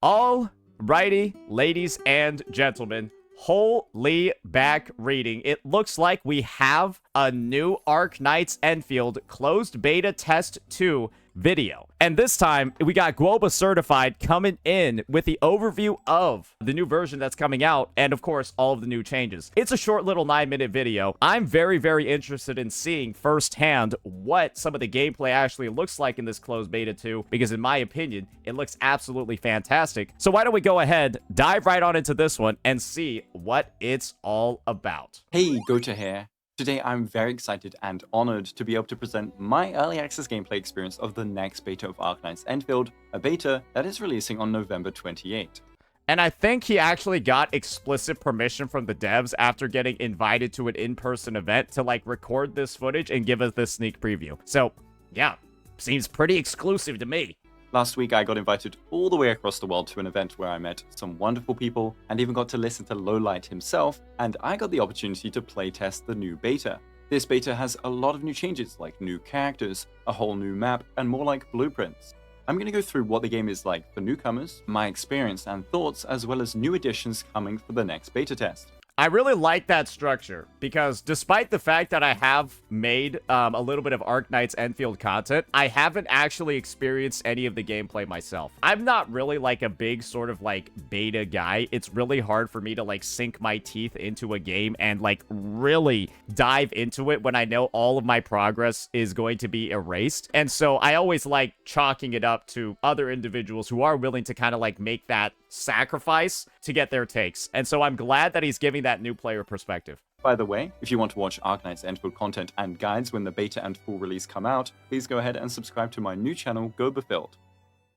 Alrighty, ladies and gentlemen. Holy back reading. It looks like we have a new Arknights Endfield closed beta test 2 video. And this time, we got Globa Certified coming in with the overview of the new version that's coming out, and of course, all of the new changes. It's a short little 9-minute video. I'm very, very interested in seeing firsthand what some of the gameplay actually looks like in this closed beta 2, because in my opinion, it looks absolutely fantastic. So why don't we go ahead, dive right on into this one, and see what it's all about. Hey, Gota here. Today I'm very excited and honored to be able to present my early access gameplay experience of the next beta of Arknights Endfield, a beta that is releasing on November 28. And I think he actually got explicit permission from the devs after getting invited to an in-person event to like record this footage and give us this sneak preview. So yeah, seems pretty exclusive to me. Last week I got invited all the way across the world to an event where I met some wonderful people and even got to listen to Lowlight himself, and I got the opportunity to playtest the new beta. This beta has a lot of new changes like new characters, a whole new map, and more like blueprints. I'm going to go through what the game is like for newcomers, my experience and thoughts, as well as new additions coming for the next beta test. I really like that structure, because despite the fact that I have made a little bit of Arknights Endfield content, I haven't actually experienced any of the gameplay myself. I'm not really like a big sort of like beta guy. It's really hard for me to like sink my teeth into a game and like really dive into it when I know all of my progress is going to be erased. And so I always like chalking it up to other individuals who are willing to kind of like make that sacrifice to get their takes. And so I'm glad that he's giving that new player perspective. By the way, if you want to watch Arknights Endfield content and guides when the beta and full release come out, please go ahead and subscribe to my new channel, Gobafilled.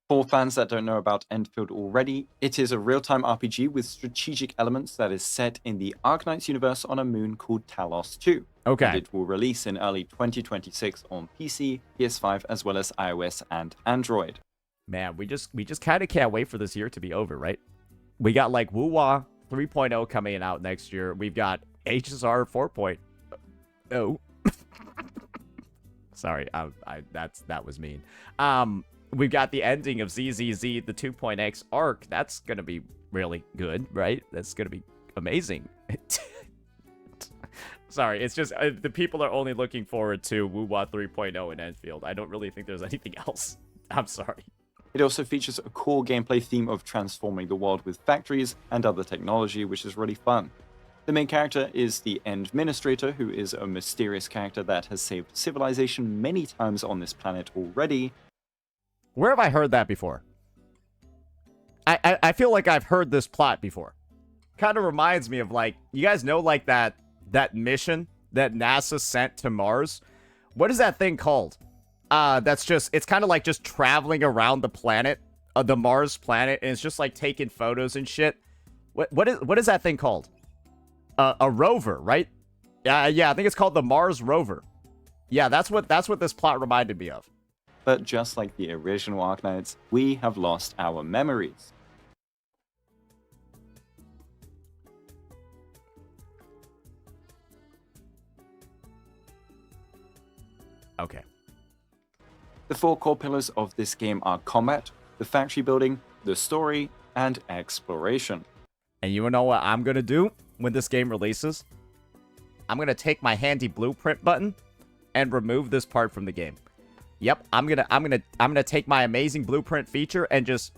For fans that don't know about Endfield already, it is a real-time RPG with strategic elements that is set in the Arknights universe on a moon called Talos 2. Okay. And it will release in early 2026 on PC, PS5, as well as iOS and Android. Man, we just kind of can't wait for this year to be over, right? We got like Wuwa 3.0 coming out next year. We've got HSR 4.0. Sorry, that was mean. We've got the ending of ZZZ, the 2.x arc. That's gonna be really good, right? That's gonna be amazing. Sorry, it's just the people are only looking forward to Wuwa 3.0 in Endfield. I don't really think there's anything else. I'm sorry. It also features a core gameplay theme of transforming the world with factories and other technology, which is really fun. The main character is the Administrator, who is a mysterious character that has saved civilization many times on this planet already. Where have I heard that before? I feel like I've heard this plot before. Kind of reminds me of like, you guys know like that mission that NASA sent to Mars? What is that thing called? That's just, it's kind of like just traveling around the planet, the Mars planet, and it's just like taking photos and shit. What is that thing called? A rover, right? Yeah, I think it's called the Mars rover. Yeah, that's what this plot reminded me of. But just like the original Arknights, we have lost our memories. Okay. The 4 core pillars of this game are combat, the factory building, the story, and exploration. And you know what I'm gonna do when this game releases? I'm gonna take my handy blueprint button and remove this part from the game. Yep, I'm gonna take my amazing blueprint feature and just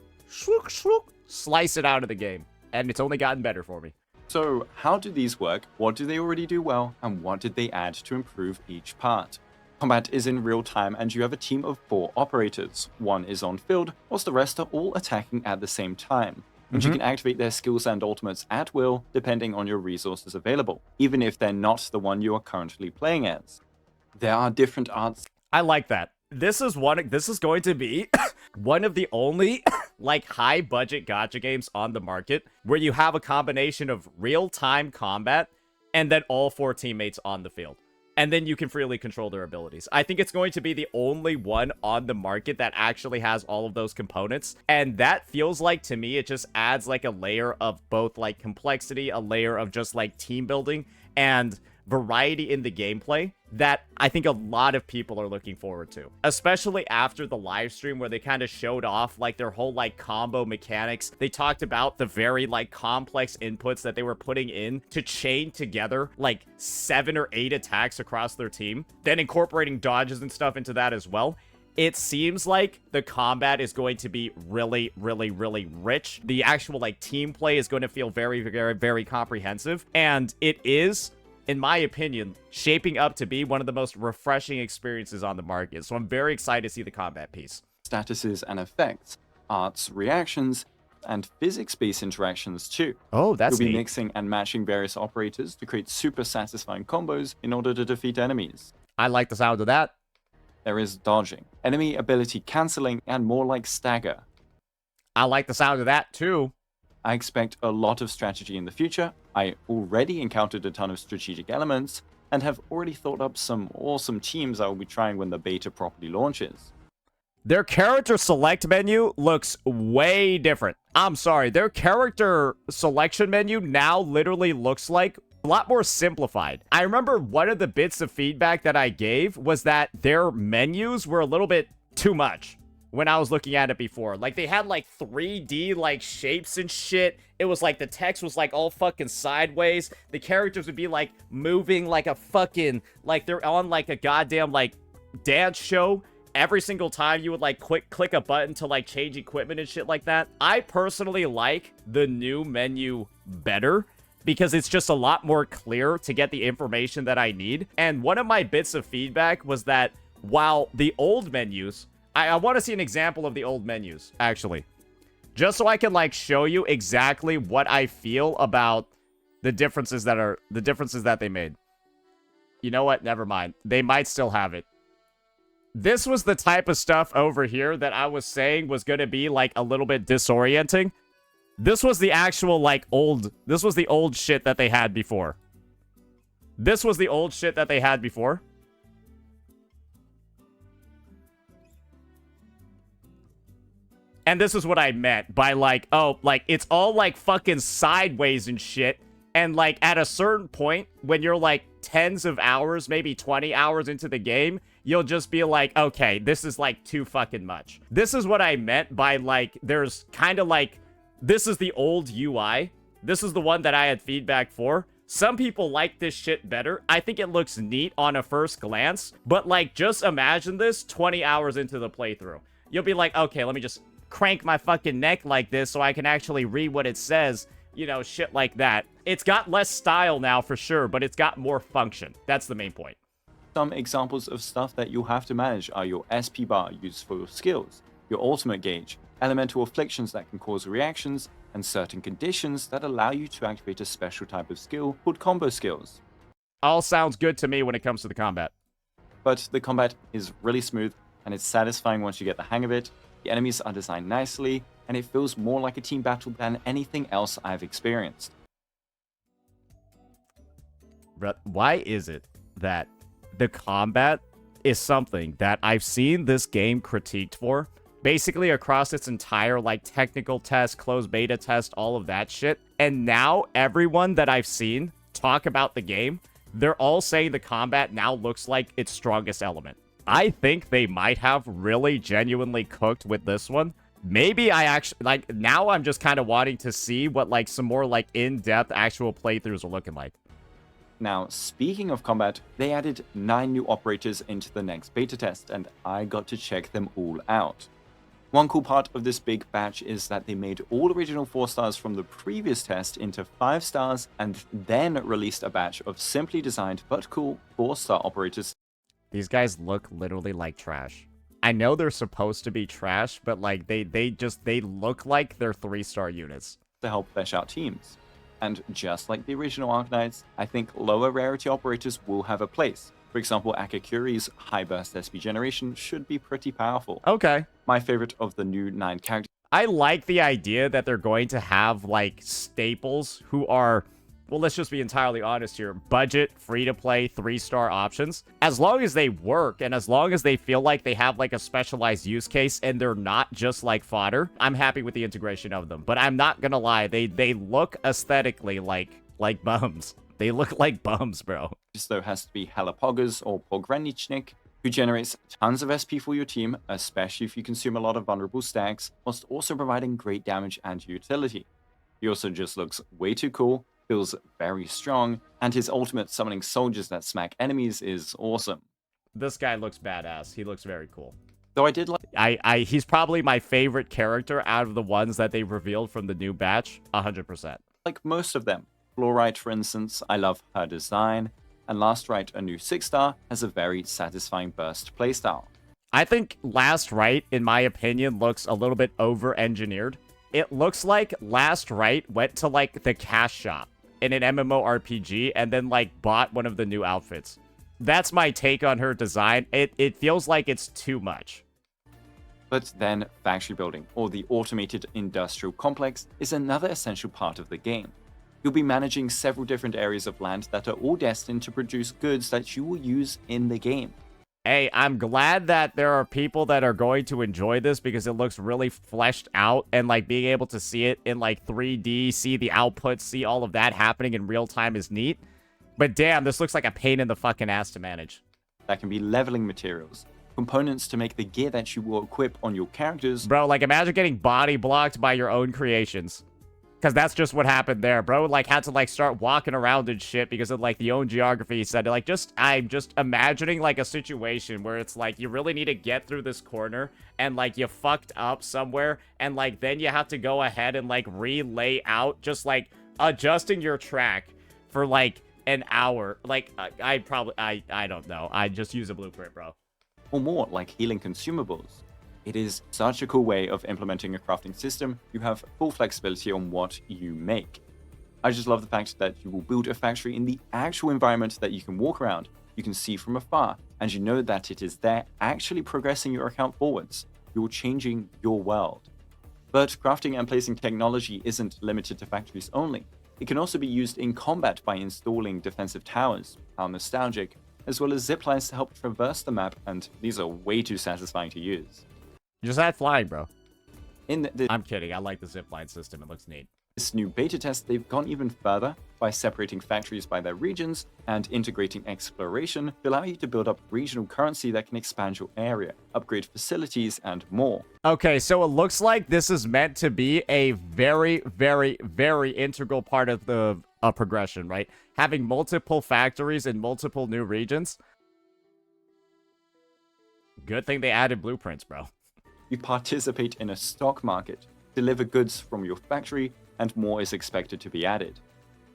slice it out of the game. And it's only gotten better for me. So, how do these work? What do they already do well? And what did they add to improve each part? Combat is in real time and you have a team of 4 operators. One is on field, whilst the rest are all attacking at the same time. And you can activate their skills and ultimates at will, depending on your resources available, even if they're not the one you are currently playing as. There are different arts. I like that. This is going to be one of the only like high budget gacha games on the market where you have a combination of real-time combat and then all 4 teammates on the field. And then you can freely control their abilities. I think it's going to be the only one on the market that actually has all of those components. And that feels like, to me, it just adds like a layer of both like complexity, a layer of just like team building and variety in the gameplay that I think a lot of people are looking forward to, especially after the live stream where they kind of showed off like their whole like combo mechanics. They talked about the very like complex inputs that they were putting in to chain together like 7 or 8 attacks across their team, then incorporating dodges and stuff into that as well. It seems like the combat is going to be really, really, really rich. The actual like team play is going to feel very, very, very comprehensive, and it is, in my opinion, shaping up to be one of the most refreshing experiences on the market. So I'm very excited to see the combat piece. Statuses and effects, arts, reactions, and physics-based interactions too. Oh, that's You'll be neat. mixing and matching various operators to create super satisfying combos in order to defeat enemies. I like the sound of that. There is dodging, enemy ability cancelling, and more like stagger. I like the sound of that too. I expect a lot of strategy in the future. I already encountered a ton of strategic elements, and have already thought up some awesome teams I will be trying when the beta properly launches. Their character select menu looks way different. I'm sorry, their character selection menu now literally looks like a lot more simplified. I remember one of the bits of feedback that I gave was that their menus were a little bit too much when I was looking at it before. Like, they had, like, 3D, like, shapes and shit. It was, like, the text was, like, all fucking sideways. The characters would be, like, moving like a fucking, like, they're on, like, a goddamn, like, dance show. Every single time you would, like, click a button to, like, change equipment and shit like that. I personally like the new menu better, because it's just a lot more clear to get the information that I need. And one of my bits of feedback was that while the old menus, I want to see an example of the old menus, actually. Just so I can, like, show you exactly what I feel about the differences that they made. You know what? Never mind. They might still have it. This was the type of stuff over here that I was saying was going to be, like, a little bit disorienting. This was the actual, like, this was the old shit that they had before. This was the old shit that they had before. And this is what I meant by, like, oh, like, it's all, like, fucking sideways and shit. And, like, at a certain point, when you're, like, tens of hours, maybe 20 hours into the game, you'll just be like, okay, this is, like, too fucking much. This is what I meant by, like, there's kind of, like, this is the old UI. This is the one that I had feedback for. Some people like this shit better. I think it looks neat on a first glance. But, like, just imagine this 20 hours into the playthrough. You'll be like, okay, let me just crank my fucking neck like this so I can actually read what it says. You know, shit like that. It's got less style now for sure, but it's got more function. That's the main point. Some examples of stuff that you'll have to manage are your SP bar used for your skills, your ultimate gauge, elemental afflictions that can cause reactions, and certain conditions that allow you to activate a special type of skill called combo skills. All sounds good to me when it comes to the combat. But the combat is really smooth, and it's satisfying once you get the hang of it. The enemies are designed nicely, and it feels more like a team battle than anything else I've experienced. Why is it that the combat is something that I've seen this game critiqued for? Basically across its entire, like, technical test, closed beta test, all of that shit. And now everyone that I've seen talk about the game, they're all saying the combat now looks like its strongest element. I think they might have really genuinely cooked with this one. Maybe I actually, like, now I'm just kind of wanting to see what, like, some more, like, in-depth actual playthroughs are looking like. Now, speaking of combat, they added 9 new operators into the next beta test, and I got to check them all out. One cool part of this big batch is that they made all original 4 stars from the previous test into 5 stars, and then released a batch of simply designed but cool 4-star operators. These guys look literally like trash. I know they're supposed to be trash, but, like, they look like they're 3-star units to help flesh out teams. And just like the original Arknights, I think lower rarity operators will have a place. For example, Akakuri's high burst SP generation should be pretty powerful. Okay. My favorite of the new 9 characters. I like the idea that they're going to have, like, staples who are, well, let's just be entirely honest here, budget, free-to-play, 3-star options. As long as they work, and as long as they feel like they have, like, a specialized use case, and they're not just, like, fodder, I'm happy with the integration of them. But I'm not gonna lie, they look aesthetically like bums. They look like bums, bro. This, though, has to be Halapogas or Pogranichnik, who generates tons of SP for your team, especially if you consume a lot of vulnerable stacks, whilst also providing great damage and utility. He also just looks way too cool, feels very strong, and his ultimate summoning soldiers that smack enemies is awesome. This guy looks badass. He looks very cool. Though I did like... He's probably my favorite character out of the ones that they revealed from the new batch, 100%. Like most of them. Fluorite, for instance, I love her design, and Last Rite, a new 6-star, has a very satisfying burst playstyle. I think Last Rite, in my opinion, looks a little bit over-engineered. It looks like Last Rite went to, like, the cash shop in an MMORPG and then, like, bought one of the new outfits. That's my take on her design. It feels like it's too much. But then, factory building, or the automated industrial complex, is another essential part of the game. You'll be managing several different areas of land that are all destined to produce goods that you will use in the game. Hey, I'm glad that there are people that are going to enjoy this because it looks really fleshed out, and like being able to see it in like 3D, see the output, see all of that happening in real time is neat. But damn, this looks like a pain in the fucking ass to manage. That can be leveling materials, components to make the gear that you will equip on your characters. Bro, like imagine getting body blocked by your own creations. Because that's just what happened there. Bro, like, had to, like, start walking around and shit because of, like, the own geography. Said, like, I'm just imagining, like, a situation where it's, like, you really need to get through this corner and, like, you fucked up somewhere and, like, then you have to go ahead and, like, relay out just, like, adjusting your track for, like, an hour. Like, I don't know. I just use a blueprint, bro. Or more, like healing consumables. It is such a cool way of implementing a crafting system. You have full flexibility on what you make. I just love the fact that you will build a factory in the actual environment that you can walk around, you can see from afar, and you know that it is there actually progressing your account forwards. You're changing your world. But crafting and placing technology isn't limited to factories only. It can also be used in combat by installing defensive towers, how nostalgic, as well as zip lines to help traverse the map, and these are way too satisfying to use. Just add flying, bro. In I'm kidding. I like the zipline system. It looks neat. This new beta test, they've gone even further by separating factories by their regions and integrating exploration to allow you to build up regional currency that can expand your area, upgrade facilities, and more. Okay, so it looks like this is meant to be a very, very, very integral part of the progression, right? Having multiple factories in multiple new regions. Good thing they added blueprints, bro. You participate in a stock market, deliver goods from your factory, and more is expected to be added.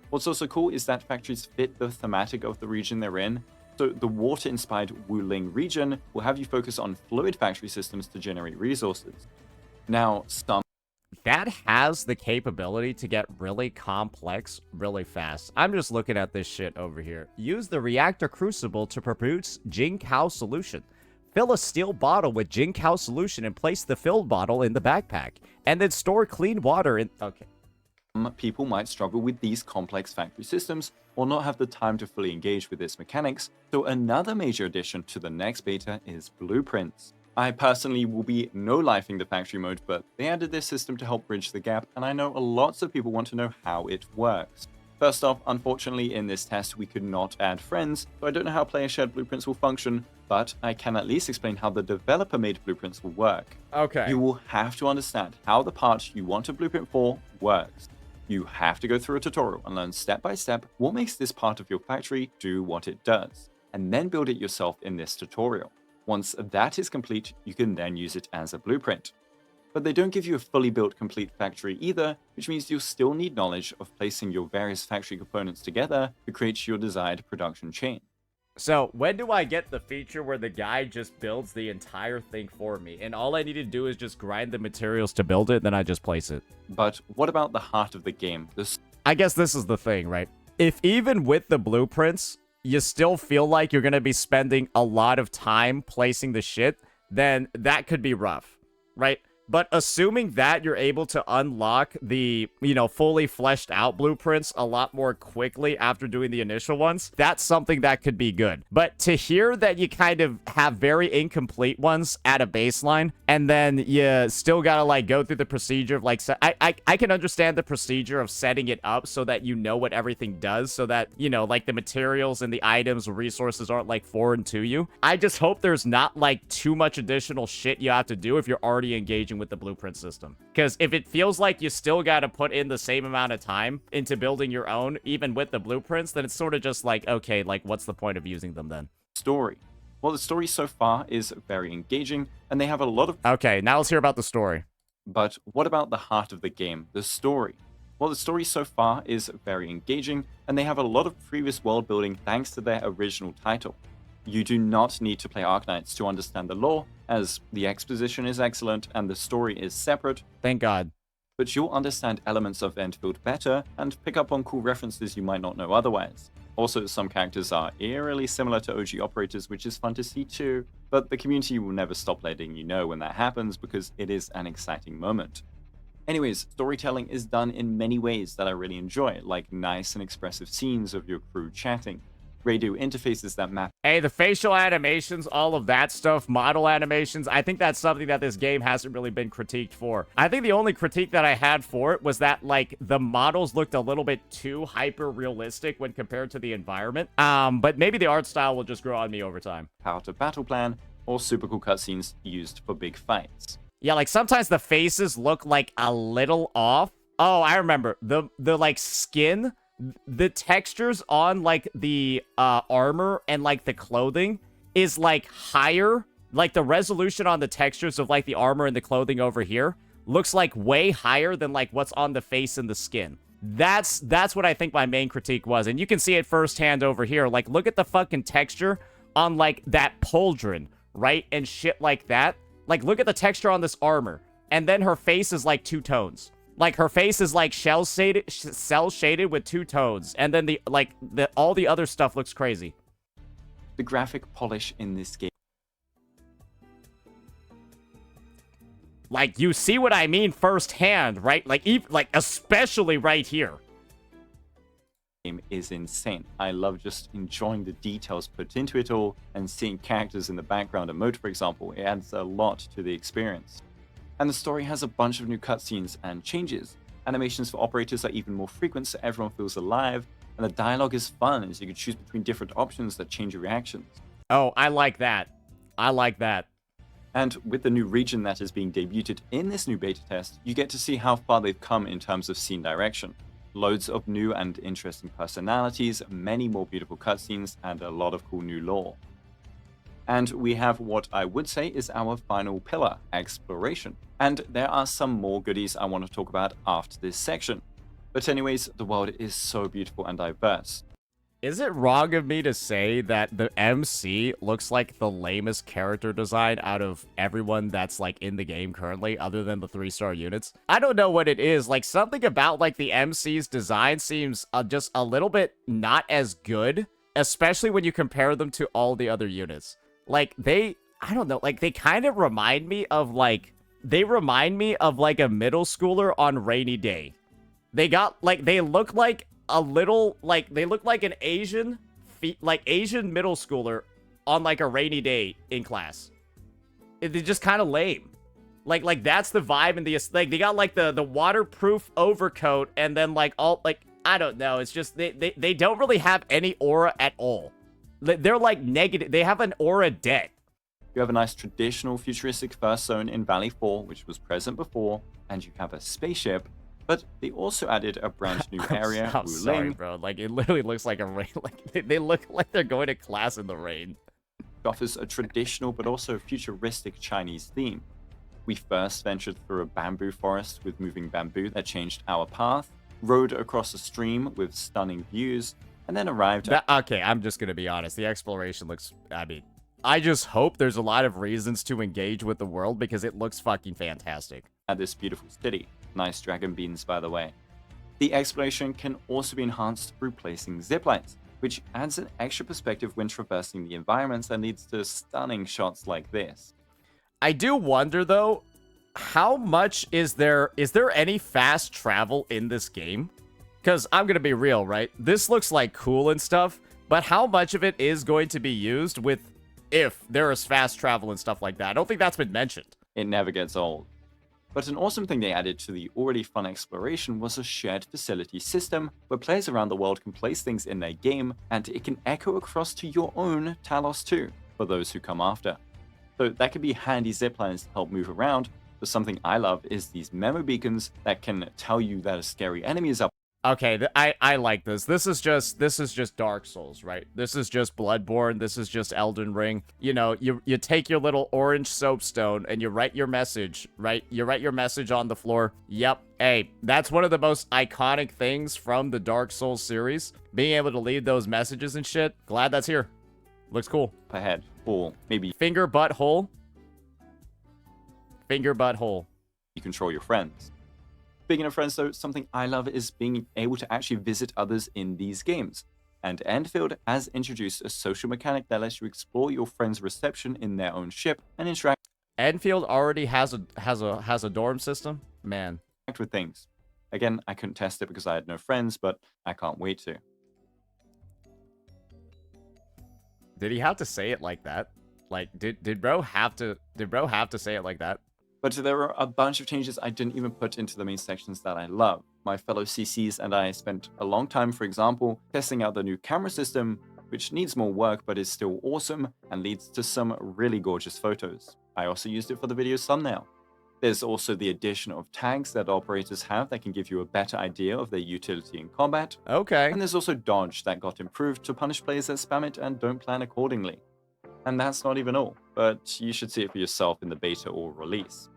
What's also cool is that factories fit the thematic of the region they're in, so the water-inspired Wuling region will have you focus on fluid factory systems to generate resources. Now, that has the capability to get really complex really fast. I'm just looking at this shit over here. Use the reactor crucible to produce Jingkao solution. Fill a steel bottle with Jingkao solution and place the filled bottle in the backpack. And then store clean water in... Okay. People might struggle with these complex factory systems or not have the time to fully engage with its mechanics, so another major addition to the next beta is blueprints. I personally will be no-lifing the factory mode, but they added this system to help bridge the gap, and I know lots of people want to know how it works. First off, unfortunately in this test we could not add friends, so I don't know how player-shared blueprints will function, but I can at least explain how the developer-made blueprints will work. Okay. You will have to understand how the part you want a blueprint for works. You have to go through a tutorial and learn step by step what makes this part of your factory do what it does, and then build it yourself in this tutorial. Once that is complete, you can then use it as a blueprint. But they don't give you a fully built complete factory either, which means you'll still need knowledge of placing your various factory components together to create your desired production chain. So, when do I get the feature where the guy just builds the entire thing for me, and all I need to do is just grind the materials to build it, then I just place it? But what about the heart of the game? I guess this is the thing, right? If even with the blueprints, you still feel like you're going to be spending a lot of time placing the shit, then that could be rough, right? But assuming that you're able to unlock the, fully fleshed out blueprints a lot more quickly after doing the initial ones, that's something that could be good. But to hear that you kind of have very incomplete ones at a baseline, and then you still gotta, like, go through the procedure of, like, I can understand the procedure of setting it up so that you know what everything does, so that, like, the materials and the items or resources aren't, like, foreign to you. I just hope there's not, like, too much additional shit you have to do if you're already engaging with the blueprint system. Because if it feels like you still got to put in the same amount of time into building your own, even with the blueprints, then it's sort of just like, okay, like, what's the point of using them then? Story. Well, the story so far is very engaging, and they have a lot of... Okay, now let's hear about the story. But what about the heart of the game, the story? Well, the story so far is very engaging, and they have a lot of previous world building thanks to their original title. You do not need to play Arknights to understand the lore, as the exposition is excellent and the story is separate. Thank God. But you'll understand elements of Endfield better and pick up on cool references you might not know otherwise. Also, some characters are eerily similar to OG operators, which is fun to see too, but the community will never stop letting you know when that happens because it is an exciting moment. Anyways, storytelling is done in many ways that I really enjoy, like nice and expressive scenes of your crew chatting, radio interfaces that map. Hey, the facial animations, all of that stuff, model animations, I think that's something that this game hasn't really been critiqued for. I think the only critique that I had for it was that, like, the models looked a little bit too hyper-realistic when compared to the environment. But maybe the art style will just grow on me over time. How to battle plan, or super cool cutscenes used for big fights. Yeah, like, sometimes the faces look, like, a little off. Oh, I remember. The like, skin... The textures on, like, the armor and, like, the clothing is, like, higher. Like, the resolution on the textures of, like, the armor and the clothing over here looks, like, way higher than, like, what's on the face and the skin. That's what I think my main critique was. And you can see it firsthand over here. Like, look at the fucking texture on, like, that pauldron, right? And shit like that. Like, look at the texture on this armor. And then her face is, like, two tones. Like, her face is, like, cell-shaded with two tones. And then, all the other stuff looks crazy. The graphic polish in this game. Like, you see what I mean firsthand, right? Like, especially right here. Game is insane. I love just enjoying the details put into it all and seeing characters in the background emote, for example. It adds a lot to the experience. And the story has a bunch of new cutscenes and changes. Animations for operators are even more frequent so everyone feels alive, and the dialogue is fun as you can choose between different options that change your reactions. Oh, I like that. I like that. And with the new region that is being debuted in this new beta test, you get to see how far they've come in terms of scene direction. Loads of new and interesting personalities, many more beautiful cutscenes, and a lot of cool new lore. And we have what I would say is our final pillar, exploration. And there are some more goodies I want to talk about after this section. But anyways, the world is so beautiful and diverse. Is it wrong of me to say that the MC looks like the lamest character design out of everyone that's, like, in the game currently, other than the 3-star units? I don't know what it is. Like, something about, like, the MC's design seems just a little bit not as good, especially when you compare them to all the other units. Like, I don't know, like, they kind of remind me of, like, a middle schooler on rainy day. They look like a little, like, they look like an Asian middle schooler on, like, a rainy day in class. They're just kind of lame. Like, that's the vibe and the, like, they got, like, the waterproof overcoat and then, like, all, like, I don't know, it's just, they don't really have any aura at all. They're, like, negative. They have an aura debt. You have a nice traditional futuristic first zone in Valley 4, which was present before, and you have a spaceship, but they also added a brand new area. I'm sorry, bro. Like, it literally looks like a rain. Like, they look like they're going to class in the rain. It offers a traditional but also futuristic Chinese theme. We first ventured through a bamboo forest with moving bamboo that changed our path, rode across a stream with stunning views, and then arrived at... Okay, I'm just gonna be honest. The exploration looks... I mean, I just hope there's a lot of reasons to engage with the world because it looks fucking fantastic. At this beautiful city. Nice dragon beans, by the way. The exploration can also be enhanced through placing ziplines, which adds an extra perspective when traversing the environments and leads to stunning shots like this. I do wonder, though, how much is there any fast travel in this game? Because I'm gonna be real, right? This looks like cool and stuff, but how much of it is going to be used with if there is fast travel and stuff like that? I don't think that's been mentioned. It never gets old. But an awesome thing they added to the already fun exploration was a shared facility system where players around the world can place things in their game and it can echo across to your own Talos 2 for those who come after. So that could be handy ziplines to help move around, but something I love is these memo beacons that can tell you that a scary enemy is up. Okay, I like this. This is just Dark Souls, right? This is just Bloodborne. This is just Elden Ring. You know, you take your little orange soapstone and you write your message, right? You write your message on the floor. Yep. Hey, that's one of the most iconic things from the Dark Souls series. Being able to leave those messages and shit. Glad that's here. Looks cool. Ahead, or maybe Finger butthole. Finger butthole. you control your friends. Speaking of friends though, something I love is being able to actually visit others in these games. And Endfield has introduced a social mechanic that lets you explore your friend's reception in their own ship and interact Endfield already has a dorm system? Man. with things. Again, I couldn't test it because I had no friends, but I can't wait to. Did he have to say it like that? Like, did bro have to say it like that? But there are a bunch of changes I didn't even put into the main sections that I love. My fellow CCs and I spent a long time, for example, testing out the new camera system, which needs more work but is still awesome and leads to some really gorgeous photos. I also used it for the video thumbnail. There's also the addition of tags that operators have that can give you a better idea of their utility in combat. Okay. And there's also dodge that got improved to punish players that spam it and don't plan accordingly. And that's not even all, but you should see it for yourself in the beta or release.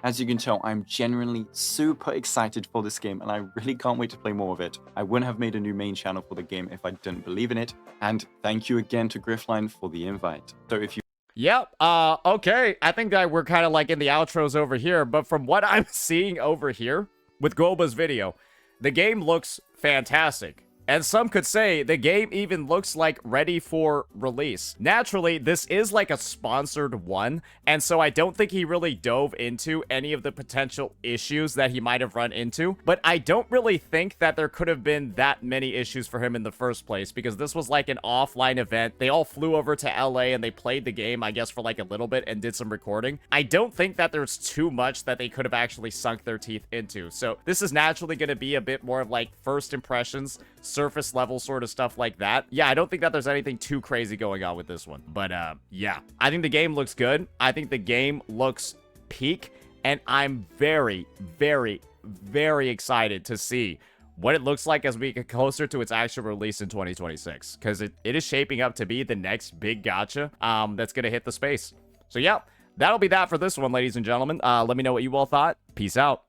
As you can tell, I'm genuinely super excited for this game and I really can't wait to play more of it. I wouldn't have made a new main channel for the game if I didn't believe in it. And thank you again to Griffline for the invite. So if you Yep. Okay. I think that we're kind of like in the outros over here, but from what I'm seeing over here with Goba's video, the game looks fantastic. And some could say the game even looks like ready for release. Naturally, this is like a sponsored one, and so I don't think he really dove into any of the potential issues that he might have run into, but I don't really think that there could have been that many issues for him in the first place, because this was like an offline event. They all flew over to LA and they played the game, I guess, for like a little bit and did some recording. I don't think that there's too much that they could have actually sunk their teeth into, so this is naturally going to be a bit more of like first impressions, surface level sort of stuff like that. Yeah, I don't think that there's anything too crazy going on with this one. But yeah, I think the game looks good. I think the game looks peak, and I'm very, very, very excited to see what it looks like as we get closer to its actual release in 2026, because it is shaping up to be the next big gacha that's gonna hit the space. So yeah, that'll be that for this one, ladies and gentlemen. Let me know what you all thought. Peace out.